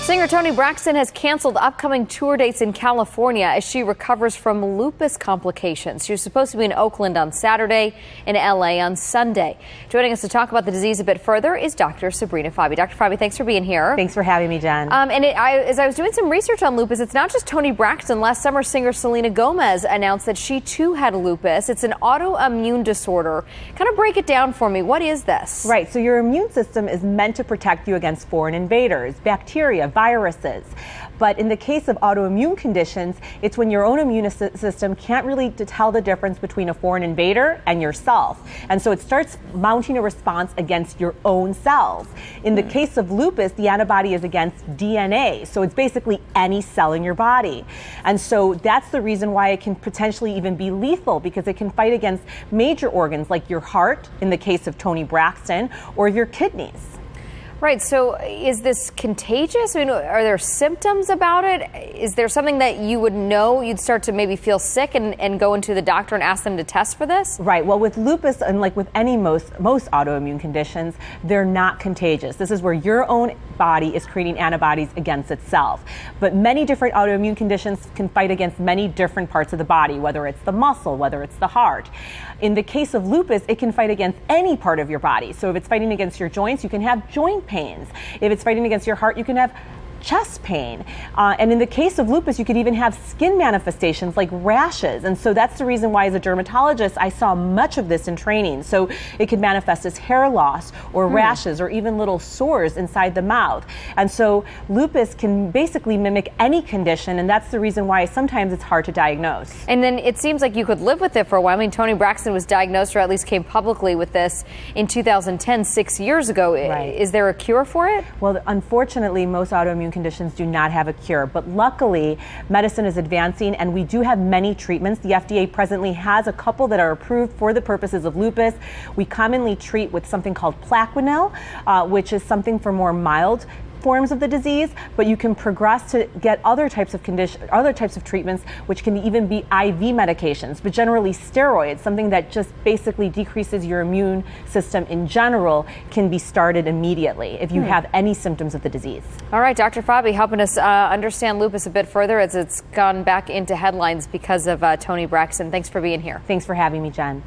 Singer Toni Braxton has canceled upcoming tour dates in California as she recovers from lupus complications. She was supposed to be in Oakland on Saturday and LA on Sunday. Joining us to talk about the disease a bit further is Dr. Sabrina Fabi. Dr. Fabi, thanks for being here. Thanks for having me, Jen. As I was doing some research on lupus, it's not just Toni Braxton. Last summer, singer Selena Gomez announced that she too had lupus. It's an autoimmune disorder. Kind of break it down for me. What is this? Right, so your immune system is meant to protect you against foreign invaders, bacteria, viruses. But in the case of autoimmune conditions, it's when your own immune system can't really tell the difference between a foreign invader and yourself. And so it starts mounting a response against your own cells. In the case of lupus, the antibody is against DNA. So it's basically any cell in your body. And so that's the reason why it can potentially even be lethal, because it can fight against major organs like your heart, in the case of Toni Braxton, or your kidneys. Right. So is this contagious? I mean, are there symptoms about it? Is there something that you would know? You'd start to maybe feel sick and go into the doctor and ask them to test for this? Right. Well, with lupus, and like with any most autoimmune conditions, they're not contagious. This is where your own body is creating antibodies against itself. But many different autoimmune conditions can fight against many different parts of the body, whether it's the muscle, whether it's the heart. In the case of lupus, it can fight against any part of your body. So if it's fighting against your joints, you can have joint pains. If it's fighting against your heart, you can have chest pain. And in the case of lupus, you could even have skin manifestations like rashes. And so that's the reason why, as a dermatologist, I saw much of this in training. So it could manifest as hair loss or rashes or even little sores inside the mouth. And so lupus can basically mimic any condition, and that's the reason why sometimes it's hard to diagnose. And then it seems like you could live with it for a while. I mean, Toni Braxton was diagnosed, or at least came publicly with this, in 2010, 6 years ago. Right. Is there a cure for it? Well, unfortunately, most autoimmune conditions do not have a cure, but luckily medicine is advancing and we do have many treatments. The FDA presently has a couple that are approved for the purposes of lupus. We commonly treat with something called Plaquenil, which is something for more mild forms of the disease, but you can progress to get other types of treatments, which can even be IV medications, but generally steroids, something that just basically decreases your immune system in general, can be started immediately if you have any symptoms of the disease. All right, Dr. Fabi, helping us understand lupus a bit further as it's gone back into headlines because of Toni Braxton. Thanks for being here. Thanks for having me, Jen.